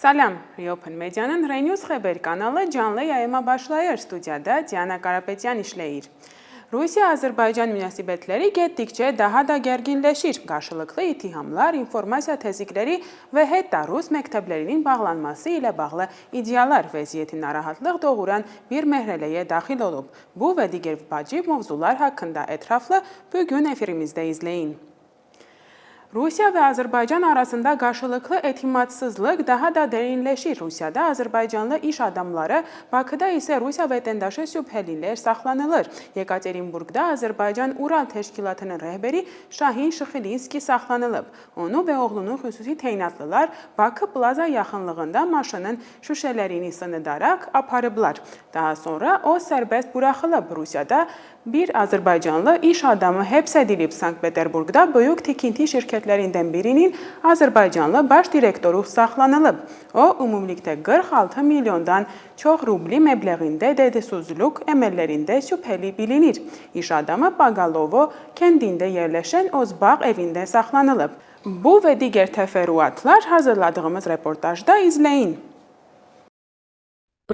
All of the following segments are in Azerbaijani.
Salam, Reopen Media'nın Renews Haber kanalı canlı yayıma başlayır. Stüdyoda Diana Karapetyan işləyir. Rusiya-Azərbaycan münasibətləri getdikcə daha da gərginləşir. Qarşılıqlı ittihamlar, informasiya təzyiqləri və hətta Rus məktəblərinin bağlanması ilə bağlı iddialar vəziyyəti narahatlıq doğuran bir mərhələyə daxil olub. Bu və digər vacib mövzular haqqında ətraflı bugün efirimizdə izləyin. Rusiya və Azərbaycan arasında qarşılıqlı etimadsızlıq daha da dərinləşir. Rusiyada Azərbaycanlı iş adamları, Bakıda isə Rusiya vətəndaşı şübhəlilər saxlanılır. Yekaterinburqda Azərbaycan Ural Təşkilatının rəhbəri Şahin Şıxılinski saxlanılıb. Onu və oğlunu xüsusi təyinatlılar Bakı Plaza yaxınlığında maşının şüşələrini sınıdaraq aparıblar. Daha sonra o sərbəst buraxılıb. Rusiyada bir Azərbaycanlı iş adamı həbs edilib. Sankt-Peterburqda böyük tikinti şirkətlərindən birinin Azərbaycanlı baş direktoru saxlanılıb. O, ümumilikdə 46 milyondan çox rubli məbləğində dədisuzluq əməllərində şübhəli bilinir. İş adamı Bagalovo kəndində yerləşən Ozbağ evində saxlanılıb. Bu və digər təfərrüatlar hazırladığımız reportajda izləyin.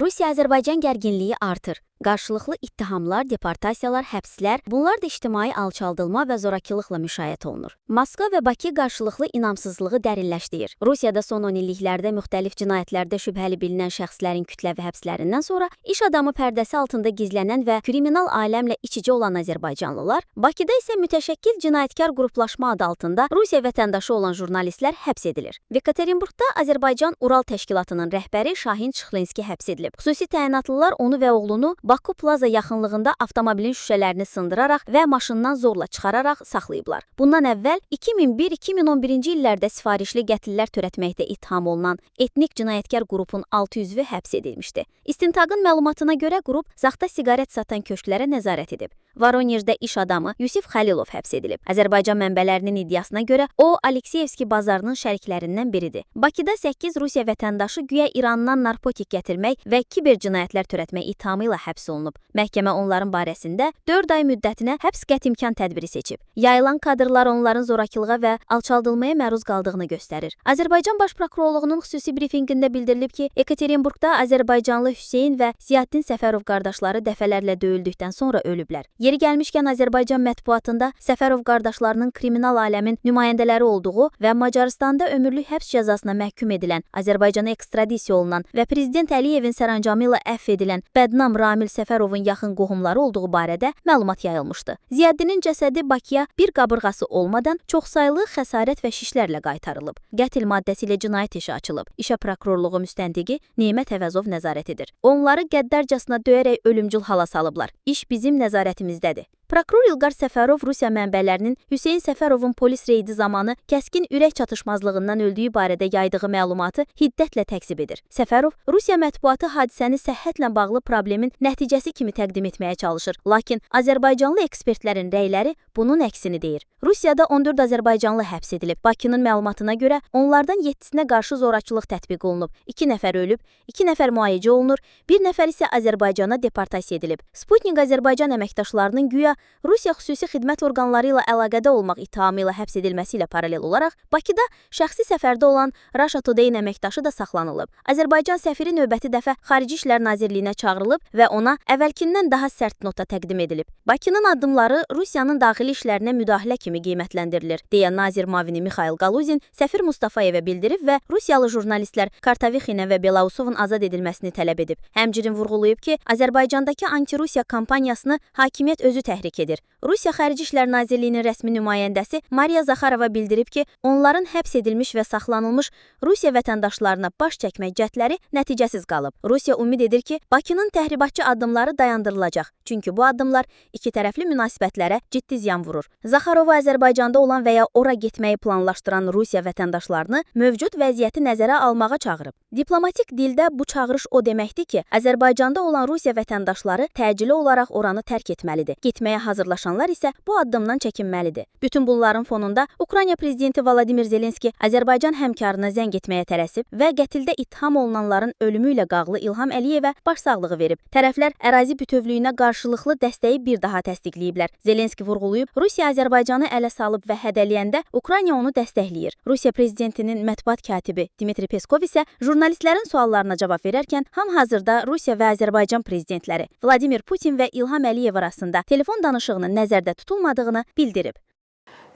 Rusiya-Azərbaycan gərginliyi artır. Qarşılıqlı ittihamlar, deportasiyalar, həbslər, bunlar da ictimai alçaldılma və zorakılıqla müşayiət olunur. Moskva və Bakı qarşılıqlı inamsızlığı dərinləşdirir. Rusiyada son 10 illiklərdə müxtəlif cinayətlərdə şübhəli bilinən şəxslərin kütləvi həbslərindən sonra iş adamı pərdəsi altında gizlənən və kriminal aləmlə iç-içə olan azərbaycanlılar, Bakıda isə mütəşəkkil cinayətkar qruplaşma adı altında Rusiya vətəndaşı olan jurnalistlər həbs edilir. Yekaterinburqda Azərbaycan Ural Təşkilatının rəhbəri Şahin Şıxlinski həbs edilib. Xüsusi təyinatlılar onu və oğlunu Bakı Plaza yaxınlığında avtomobilin şüşələrini sındıraraq və maşından zorla çıxararaq saxlayıblar. Bundan əvvəl 2001-2011-ci illərdə sifarişli qətllər törətməkdə ittiham olunan etnik cinayətkar qrupun 6 üzvü həbs edilmişdi. İstintaqın məlumatına görə qrup saxta siqaret satan köşklərə nəzarət edib. Voronejdə iş adamı Yusif Xalilov həbs edilib. Azərbaycan mənbələrinin iddiasına görə o, Alekseyevski bazarının şəriklərindən biridir. Bakıda 8 Rusiya vətəndaşı güya İrandan narkotik gətirmək və kiber cinayətlər törətmək ittihamı ilə həbs olunub. Məhkəmə onların barəsində 4 ay müddətinə həbs qətimkan tədbiri seçib. Yayılan kadrlar onların zorakılığa və alçaldılmaya məruz qaldığını göstərir. Azərbaycan Baş Prokurorluğunun xüsusi brifinqində bildirilib ki, Yekaterinburqda Azərbaycanlı Hüseyn və Ziyaddin Səfərov qardaşları dəfələrlə döyüldükdən sonra ölüblər. Yeri gəlmişkən Azərbaycan mətbuatında Səfərov qardaşlarının kriminal aləmin nümayəndələri olduğu və Macaristanda ömürlük həbs cəzasına məhkum edilən, Azərbaycana ekstradisiya olunan və Prezident Əliyevin sərəncamı ilə əfv edilən bədnam Ramil Səfərovun yaxın qohumları olduğu barədə məlumat yayılmışdı. Ziyaddinin cəsədi Bakıya bir qabırğası olmadan çoxsaylı xəsarət və şişlərlə qaytarılıb. Qətl maddəsi ilə cinayət işi açılıb. İşə prokurorluğu müstəntiqi Nemət Əvəzov nəzarət edir. Onları qəddarcasına döyərək ölümcül hala salıblar. İş bizim nəzarətimizdədir. Prokuror İlqar Səfərov Rusiya mənbələrinin Hüseyn Səfərovun polis reydi zamanı kəskin ürək çatışmazlığından öldüyü barədə yaydığı məlumatı hiddətlə təksib edir. Səfərov Rusiya mətbuatı hadisəni səhhətlə bağlı problemin nəticəsi kimi təqdim etməyə çalışır. Lakin Azərbaycanlı ekspertlərin rəyləri bunun əksini deyir. Rusiyada 14 Azərbaycanlı həbs edilib. Bakının məlumatına görə onlardan 7-sinə qarşı zorakılıq tətbiq olunub. 2 nəfər ölüb, 2 nəfər müalicə olunur, 1 nəfər isə Azərbaycana deportasiya edilib. Sputnik Azərbaycan əməkdaşlarının güya Rusiya xüsusi xidmət orqanları ilə əlaqədə olmaq ittihamı ilə həbs edilməsi ilə paralel olaraq Bakıda şəxsi səfərdə olan Russia Today əməkdaşı da saxlanılıb. Azərbaycan səfiri növbəti dəfə Xarici İşlər Nazirliyinə çağırılıb və ona əvvəlkindən daha sərt nota təqdim edilib. Bakının addımları Rusiyanın daxili işlərinə müdaxilə kimi qiymətləndirilir, deyə nazir müavini Mixail Galuzin səfir Mustafayevə bildirib və Rusiyalı jurnalistlər Kartavixinə və Belausovun azad edilməsini tələb edib. Həmçinin vurğulayıb ki, Azərbaycandakı anti-Rusiya kampaniyasını hakimiyyət özü təhrik edir. Rusiya Xarici İşlər Nazirliyinin rəsmi nümayəndəsi Mariya Zaxarova bildirib ki, onların həbs edilmiş və saxlanılmış Rusiya vətəndaşlarına baş çəkmək cəhdləri nəticəsiz qalıb. Rusiya ümid edir ki, Bakının təhribatçı addımları dayandırılacaq. Çünki bu addımlar iki tərəfli münasibətlərə ciddi ziyan vurur. Zaxarova Azərbaycanda olan və ya ora getməyi planlaşdıran Rusiya vətəndaşlarını mövcud vəziyyəti nəzərə almağa çağırıb. Diplomatik dildə bu çağırış o deməkdir ki, Azərbaycanda olan Rusiya vətəndaşları təcili olaraq oranı tərk etməlidir. Getməyə hazırlaşan çalışanlar isə bu addımdan çəkinməlidir. Bütün bunların fonunda Ukrayna prezidenti Vladimir Zelenski Azərbaycan həmkarına zəng etməyə tələsib və qətldə ittiham olunanların ölümü ilə bağlı İlham Əliyevə başsağlığı verib. Tərəflər ərazi bütövlüyünə qarşılıqlı dəstəyi bir daha təsdiqləyiblər. Zelenski vurğulayıb, Rusiya Azərbaycanı ələ salıb və hədələyəndə Ukrayna onu dəstəkləyir. Rusiya prezidentinin mətbuat katibi Dmitri Peskov isə jurnalistlərin suallarına cavab verərkən hal-hazırda Rusiya və Azərbaycan prezidentləri Vladimir Putin və İlham Əliyev arasında telefon danışığının nəzərdə tutulmadığını bildirib.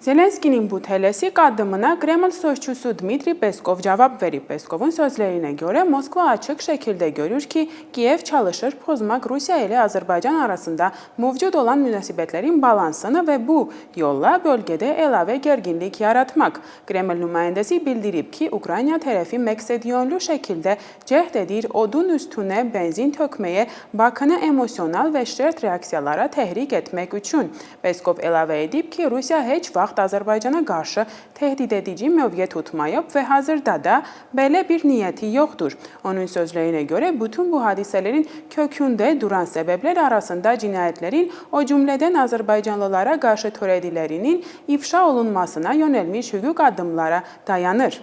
Zelenskinin bu tələsik addımına Kreml sözçüsü Dmitri Peskov cevap verip Peskov'un sözlerine göre Moskva açık şekilde görür ki Kiyev çalışır pozmak Rusya ile Azerbaycan arasında mevcut olan münasibetlerin balansını ve bu yolla bölgede elave gerginlik yaratmak. Kreml nümayəndəsi bildirib ki Ukrayna tərəfi məqsədyönlü şekilde cəhd edir odun üstüne benzin tökmeye, Bakını emosyonal ve şert reaksiyalara tehrik etmek üçün. Peskov əlavə edib ki Rusya heç vaxt Azərbaycana qarşı tehdit edici mövqe tutmayıb və hazırda da belə bir niyyəti yoxdur. Onun sözlərinə görə bütün bu hadisələrin kökündə duran səbəblər arasında cinayətlərin, o cümlədən Azərbaycanlılara qarşı törədilərinin ifşa olunmasına yönəlmiş hüquq addımlara dayanır.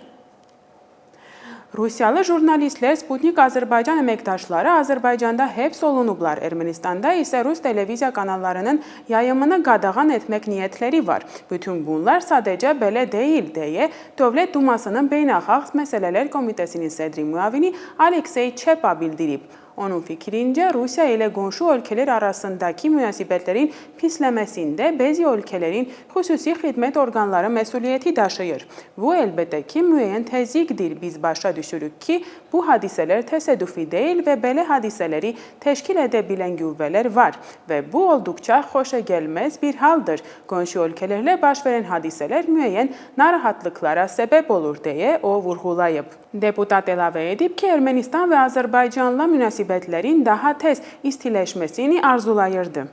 Rusiyalı jurnalistlər Sputnik Azərbaycan əməkdaşları Azərbaycanda həbs olunublar. Ermənistanda isə Rus televiziya kanallarının yayımını qadağan etmək niyyətləri var. Bütün bunlar sadəcə belə deyil deyə Dövlət Dumasının Beynəlxalq Məsələlər Komitəsinin sədri müavini Aleksey Çepa bildirib. Onun fikrincə, Rusiya ilə qonşu ölkələr arasındakı münasibətlərin pisləməsində bəzi ölkələrin xüsusi xidmət orqanları məsuliyyəti daşıyır. Bu, əlbəttə ki, müəyyən təzyiqdir. Biz başa düşürük ki, bu hadisələr təsadüfi deyil və belə hadisələri təşkil edə bilən qüvvələr var və bu olduqca xoşa gəlməz bir haldır. Qonşu ölkələrlə baş verən hadisələr müəyyən narahatlıqlara səbəb olur deyə o vurğulayıb. Deputat əlavə edib ki, Ermənistan və Azərbaycanla münasibətlərin daha tez istiləşməsini arzulayırdı.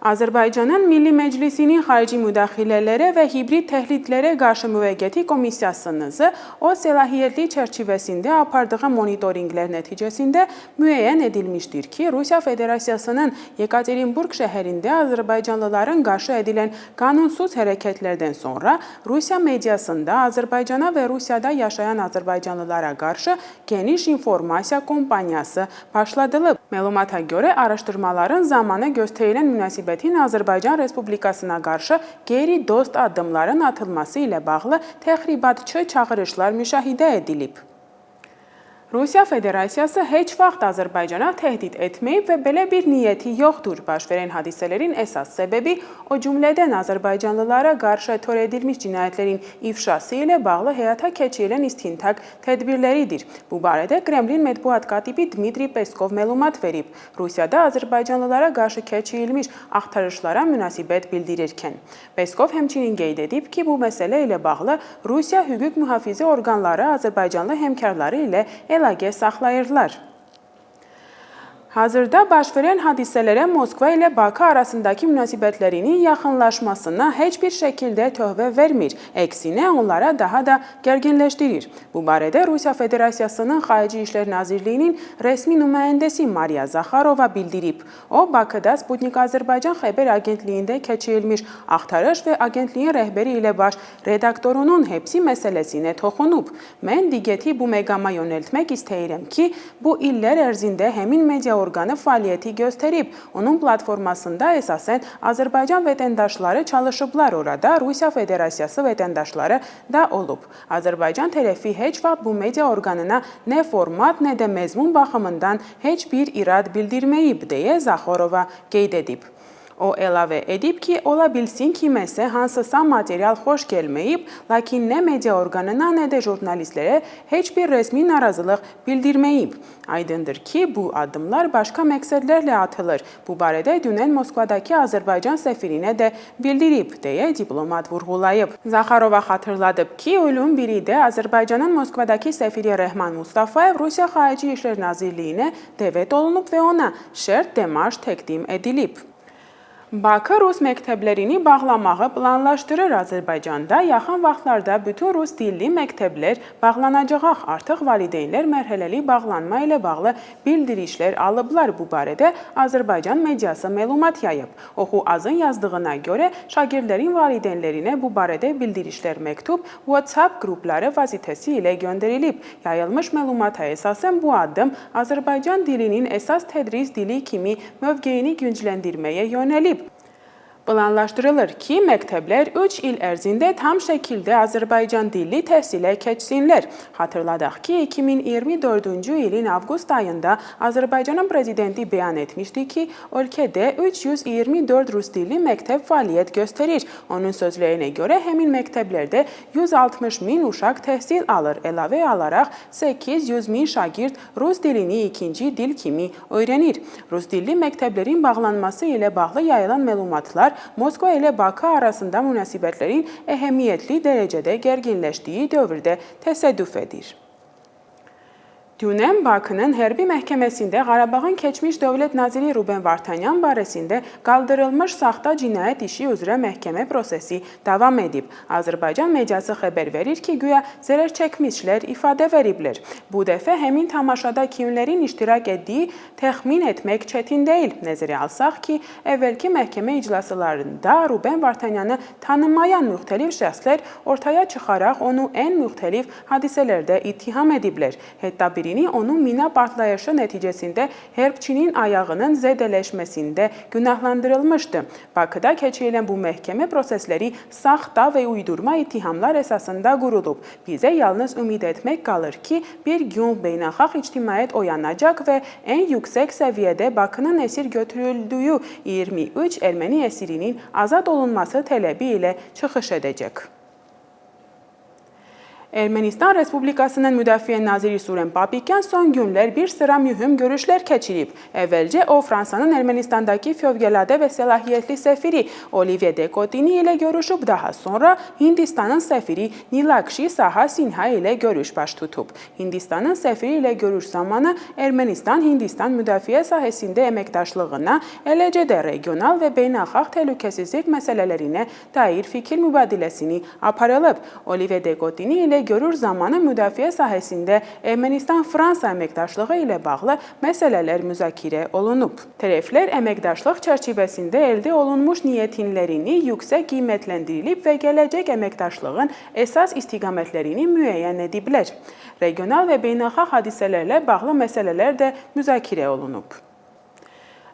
Azərbaycanın Milli Məclisinin xarici müdaxilələrə və hibrid təhdidlərə qarşı müvəqqəti komissiyasının o səlahiyyətli çərçivəsində apardığı monitorinqlər nəticəsində müəyyən edilmişdir ki, Rusiya Federasiyasının Yekaterinburg şəhərində Azərbaycanlıların qarşı edilən qanunsuz hərəkətlərdən sonra Rusiya mediasında Azərbaycana və Rusiyada yaşayan Azərbaycanlılara qarşı geniş informasiya kampaniyası başladılıb. Məlumata görə araşdırmaların zamanı göstərilən münasibətin Azərbaycan Respublikasına qarşı qeyri-dost addımların atılması ilə bağlı təxribatçı çağırışlar müşahidə edilib. Rusiya Federasiyası heç vaxt Azərbaycana təhdid etməyib və belə bir niyyəti yoxdur. Baş verən hadisələrin əsas səbəbi o cümlədən Azərbaycanlılara qarşı törədilmiş cinayətlərin ifşası ilə bağlı həyata keçirilən istintaq tədbirləridir. Bu barədə Kremlin mətbuat katibi Dmitri Peskov məlumat verib. Rusiyada Azərbaycanlılara qarşı keçirilmiş axtarışlara münasibət bildirirkən. Peskov həmçinin qeyd edib ki, bu məsələ ilə bağlı Rusiya hüquq mühafizə orqanları Azərbaycanlı həmkarları ilə əlaqə saxlayırlar. Hazırda baş verən hadisələrə Moskva ilə Bakı arasındakı münasibətlərinin yaxınlaşmasına heç bir şəkildə töhfə vermir. Əksinə onlara daha da gərginləşdirir. Bu barədə Rusiya Federasiyasının Xarici İşlər Nazirliyinin rəsmi nümayəndəsi Mariya Zaxarova bildirib. O, Bakıda Sputnik Azərbaycan xəbər agentliyində keçirilmiş axtarış və agentliyin rəhbəri ilə baş redaktorunun həbsi məsələsinə toxunub. Mən diqqəti bu məqama yönəltmək istəyirəm ki, bu illər ərzində həmin media orqanı fəaliyyəti göstərib. Onun platformasında əsasən Azərbaycan vətəndaşları çalışıblar. Orada Rusiya Federasiyası vətəndaşları da olub. Azərbaycan tərəfi heç vaxt bu media orqanına nə format, nə də məzmun baxımından heç bir irad bildirməyib deyə Zaxarova qeyd edib. O əlavə edib ki, ola bilsin kiməsə hansısa material xoş gəlməyib, lakin nə media orqanına, nə də jurnalistlərə heç bir rəsmi narazılıq bildirməyib. Aydındır ki, bu addımlar başqa məqsədlərlə atılır. Bu barədə dünən Moskvadakı Azərbaycan səfirinə də bildirib, deyə diplomat vurğulayıb. Zaxarova xatırladıb ki, iyulun 1-də Azərbaycanın Moskvadakı səfiri Rəhman Mustafayev Rusiya Xarici İşlər Nazirliyinə dəvət olunub və ona şərt demarş təqdim edilib. Bakı rus məktəblərini bağlamağı planlaşdırır. Azərbaycanda yaxın vaxtlarda bütün rus dilli məktəblər bağlanacaq. Artıq valideynlər mərhələli bağlanma ilə bağlı bildirişlər alıblar. Bu barədə Azərbaycan mediası məlumat yayıb. Oxu Azın yazdığına görə şagirdlərin valideynlərinə bu barədə bildirişlər məktub WhatsApp qrupları vasitəsilə göndərilib. Yayılmış məlumata əsasən bu addım Azərbaycan dilinin əsas tədris dili kimi mövqeyini gücləndirməyə yönəlib. Planlaşdırılır ki, məktəblər 3 il ərzində tam şəkildə Azərbaycan dilli təhsilə keçsinlər. Xatırladaq ki, 2024-cü ilin avqust ayında Azərbaycanın prezidenti bəyan etmişdi ki, ölkədə 324 rus dilli məktəb fəaliyyət göstərir. Onun sözlərinə görə həmin məktəblərdə 160 min uşaq təhsil alır. Əlavə alaraq 800 min şagird rus dilini ikinci dil kimi öyrənir. Rus dilli məktəblərin bağlanması ilə bağlı yayılan məlumatlar Moskva ilə Bakı arasında münasibətlərin əhəmiyyətli dərəcədə gərginləşdiyi dövrdə təsadüf edir. Dünən Bakının hərbi məhkəməsində Qarabağın keçmiş dövlət naziri Ruben Vartanyan barəsində qaldırılmış saxta cinayət işi üzrə məhkəmə prosesi davam edib. Azərbaycan mediası xəbər verir ki, güya zərər çəkmişlər ifadə veriblər. Bu dəfə həmin tamaşada kimlərin iştirak etdiyi təxmin etmək çətin deyil. Nəzərə alsaq ki, əvvəlki məhkəmə iclaslarında Ruben Vartanyanı tanımayan müxtəlif şəxslər ortaya çıxaraq onu ən müxtəlif hadisələrdə ittiham ediblər. Hətta birini onun mina partlayışı nəticəsində hərbçinin ayağının zədələşməsində günahlandırılmışdı. Bakıda keçirilən bu məhkəmə prosesləri saxta və uydurma ittihamlar əsasında qurulub. Bizə yalnız ümid etmək qalır ki, bir gün beynəlxalq ictimaiyyət oyanacaq və ən yüksək səviyyədə Bakının əsir götürüldüyü 23 erməni əsirinin azad olunması tələbi ilə çıxış edəcək. Ermənistan Respublikasının Müdafiə naziri Surən Papikyan son günlər bir sıra mühüm görüşlər keçirib. Əvvəlcə o, Fransanın Ermənistandakı fövqəladə və səlahiyyətli səfiri Olivier de Cotigny ilə görüşüb. Daha sonra Hindistanın səfiri Nilakşi Saha-Sinha ilə görüş baş tutub. Hindistanın səfiri ilə görüş zamanı Ermənistan-Hindistan müdafiə sahəsində əməkdaşlığına, eləcə də regional və beynəlxalq təhlükəsizlik məsələlərinə dair fikir mübadiləsini aparılıb. Olivier de Cotigny ilə görüş zamanı müdafiə sahəsində Ermənistan-Fransa əməkdaşlığı ilə bağlı məsələlər müzakirə olunub. Tərəflər əməkdaşlıq çərçivəsində əldə olunmuş niyyətlərini yüksək qiymətləndirilib və gələcək əməkdaşlığın əsas istiqamətlərini müəyyən ediblər. Regional və beynəlxalq hadisələrlə bağlı məsələlər də müzakirə olunub.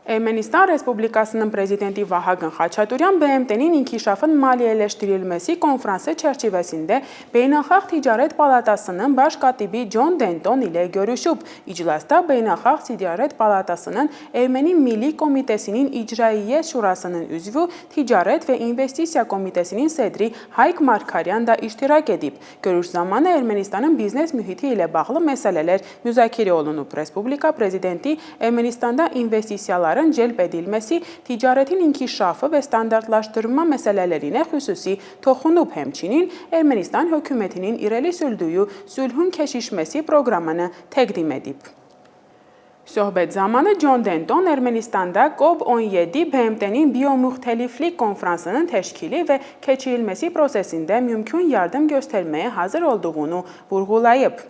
Ermənistan Respublikasının prezidenti Vahagn Xaçaturyan BMT-nin inkişafın maliyyələşdirilməsi konfransı çərçivəsində Beynəlxalq Ticarət Palatasının baş katibi John Denton ilə görüşüb. İclasda Beynəlxalq Ticarət Palatasının Erməni Milli Komitəsinin İcraiyyə Şurasının üzvü, Ticarət və İnvestisiya Komitəsinin sədri Hayk Markaryan da iştirak edib. Görüş zamanı Ermənistanın biznes mühiti ilə bağlı məsələlər müzakirə olunub. Respublika prezidenti Ermənistanda investisiyaların cəlb edilməsi, ticarətin inkişafı və standartlaşdırma məsələlərinə xüsusi toxunub. Həmçinin Ermənistan hökumətinin irəli sürdüyü sülhün keşişməsi proqramını təqdim edib. Söhbət zamanı John Denton Ermənistanda COP17 BMT-nin biomüxtəliflik konfransının təşkili və keçirilməsi prosesində mümkün yardım göstərməyə hazır olduğunu vurğulayıb.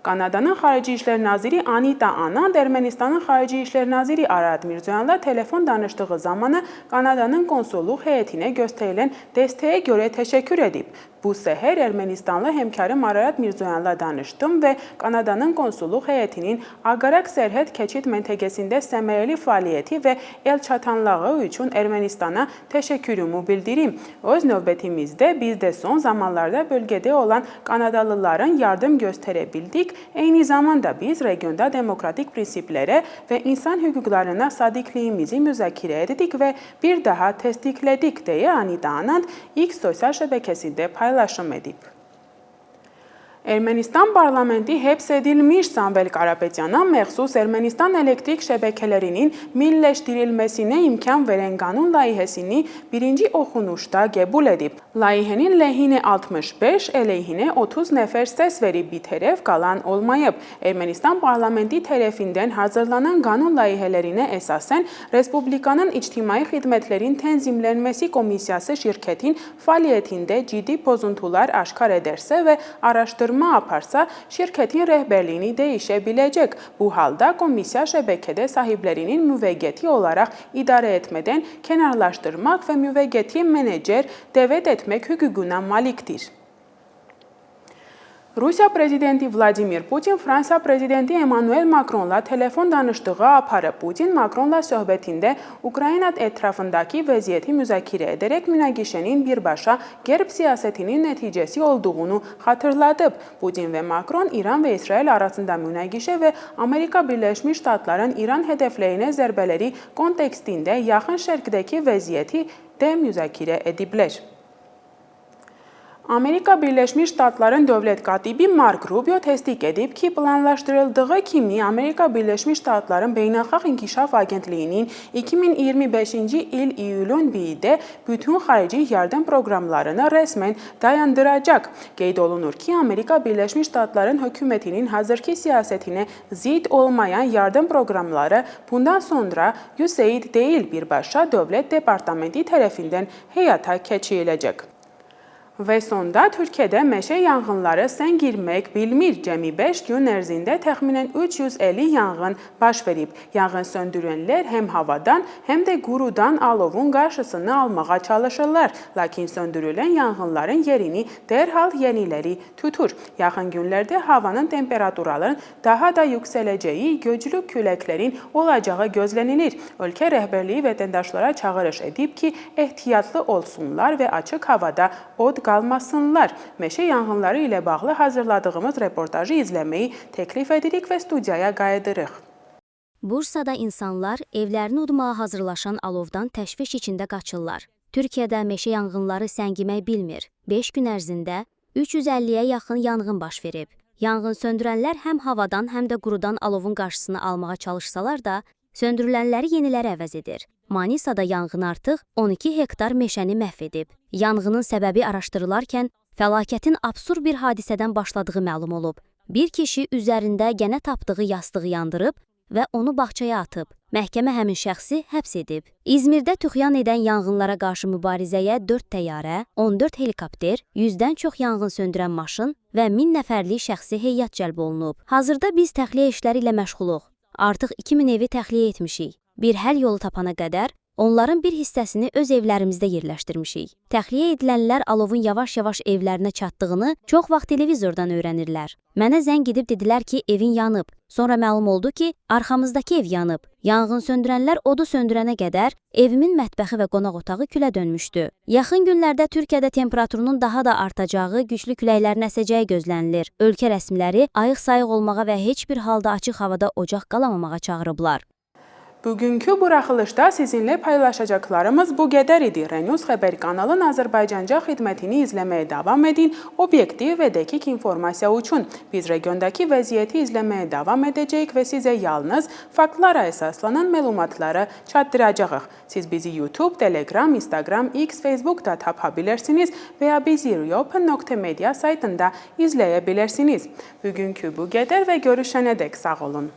Kanadanın Xarici İşlər naziri Anita Anand Ermənistanın Xarici İşlər naziri Arat Mirzoyanla telefon danışdığı zamanı Kanadanın konsulluq heyətinə göstərilən dəstəyə görə təşəkkür edib. Bu səhər Ermənistanlı həmkarım Arat Mirzoyanla danışdım və Kanadanın konsulluq heyətinin Aqaraq sərhəd keçid məntəqəsində səmərəli fəaliyyəti və əlçatanlığı üçün Ermənistana təşəkkürümü bildirim. Öz növbətimizdə biz də son zamanlarda bölgədə olan Kanadalıların yardım göstərə bildik. Eyni zamanda biz regionda demokratik prinsiplərə və insan hüquqlarına sadiqliyimizi müzakirə etdik və bir daha təsdiqlədik deyə Anita Anand X sosial şəbəkəsində paylaşım edib. Ermənistan parlamenti həbs edilmiş Samvel Karapetyan'a məxsus Ermənistan elektrik şəbəkələrinin milliləşdirilməsinə imkan verən qanun layihəsini birinci oxunuşda qəbul edib. Layihənin ləhinə 65, əleyhinə 30 nəfər səs verib, bir tərəf qalan olmayıb. Ermənistan parlamenti tərəfindən hazırlanan qanun layihələrinə əsasən Respublikanın İctimai Xidmətlərin Tənzimlənməsi Komissiyası şirkətin fəaliyyətində ciddi pozuntular aşkar edərsə və araşdırma aparsa, şirkətin rəhbərliyini dəyişə biləcək. Bu halda komissiya şəbəkədə sahiblərinin müvəqqəti olaraq idarə etmədən kənarlaşdırmaq və müvəqqəti menecer dəvət etmək hüququna malikdir. Rusiya prezidenti Vladimir Putin Fransa prezidenti Emmanuel Macronla telefon danışığı aparıb. Putin Macronla söhbətində Ukrayna ətrafındakı vəziyyəti müzakirə edərək münaqişənin birbaşa qərb siyasətinin nəticəsi olduğunu xatırladıb. Putin və Macron İran və İsrail arasında münaqişə və Amerika Birləşmiş Ştatların İran hədəfləyinə zərbələri kontekstində yaxın şərqdəki vəziyyəti də müzakirə ediblər. Amerika Birləşmiş Ştatların dövlət katibi Mark Rubio təsdiq edib ki, planlaşdırıldığı kimi Amerika Birləşmiş Ştatların Beynəlxalq İnkişaf Agentliyinin 2025-ci il iyulun 1-də bütün xarici yardım proqramlarını rəsmən dayandıracaq. Qeyd olunur ki, Amerika Birləşmiş Ştatların hökumətinin hazırki siyasətinə zid olmayan yardım proqramları bundan sonra USAID deyil, birbaşa dövlət departamenti tərəfindən həyata keçiriləcək. Və sonda Türkiyədə meşə yanğınları sən girmək bilmir. Cəmi 5 gün ərzində təxminən 350 yanğın baş verib. Yanğın söndürənlər həm havadan, həm də qurudan alovun qarşısını almağa çalışırlar. Lakin söndürülən yanğınların yerini dərhal yeniləri tutur. Yaxın günlərdə havanın temperaturalarının daha da yüksələcəyi, güclü küləklərin olacağı gözlənilir. Ölkə rəhbərliyi vətəndaşlara çağırış edib ki, ehtiyatlı olsunlar və açıq havada od qalmasınlar. Meşə yanğınları ilə bağlı hazırladığımız reportajı izləməyi təklif edirik və studiyaya qayıdırıq. Bursada insanlar evlərini udmağa hazırlaşan alovdan təşviş içində qaçırlar. Türkiyədə meşə yanğınları səngimək bilmir. 5 gün ərzində 350-yə yaxın yanğın baş verib. Yanğın söndürənlər həm havadan, həm də qurudan alovun qarşısını almağa çalışsalar da, söndürülənləri yeniləri əvəz edir. Manisada yanğın artıq 12 hektar meşəni məhv edib. Yanğının səbəbi araşdırılarkən fəlakətin absurd bir hadisədən başladığı məlum olub. Bir kişi üzərində gənə tapdığı yastığı yandırıb və onu bağçaya atıb. Məhkəmə həmin şəxsi həbs edib. İzmirdə tüxyan edən yanğınlara qarşı mübarizəyə 4 təyyarə, 14 helikopter, 100-dən çox yanğın söndürən maşın və 1000 nəfərlik şəxsi heyət cəlb olunub. Hazırda biz təxliyə işləri ilə məşğuluq. Artıq 2000 evi təxliyə etmişik. Bir həll yolu tapana qədər onların bir hissəsini öz evlərimizdə yerləşdirmişik. Təxliyə edilənlər alovun yavaş-yavaş evlərinə çatdığını çox vaxt televizordan öyrənirlər. Mənə zəng edib dedilər ki, evin yanıb. Sonra məlum oldu ki, arxamızdakı ev yanıb. Yanğın söndürənlər odu söndürənə qədər evimin mətbəxi və qonaq otağı külə dönmüşdü. Yaxın günlərdə Türkiyədə temperaturunun daha da artacağı, güclü küləklərin əsəcəyi gözlənilir. Ölkə rəsmiləri ayıq-sayıq olmağa və heç bir halda açıq havada ocaq qalamamağa çağırıblar. Bugünkü buraxılışda sizinlə paylaşacaqlarımız bu qədər idi. RENews xəbər kanalının Azərbaycanca xidmətini izləməyə davam edin, obyektiv və dəqiq informasiya üçün. Biz regiondakı vəziyyəti izləməyə davam edəcəyik və sizə yalnız faktlara əsaslanan məlumatları çatdıracağıq. Siz bizi YouTube, Telegram, Instagram, X, Facebook'da tapa bilərsiniz və ya bizi riopen.media saytında izləyə bilərsiniz. Bugünkü bu qədər və görüşənədək sağ olun.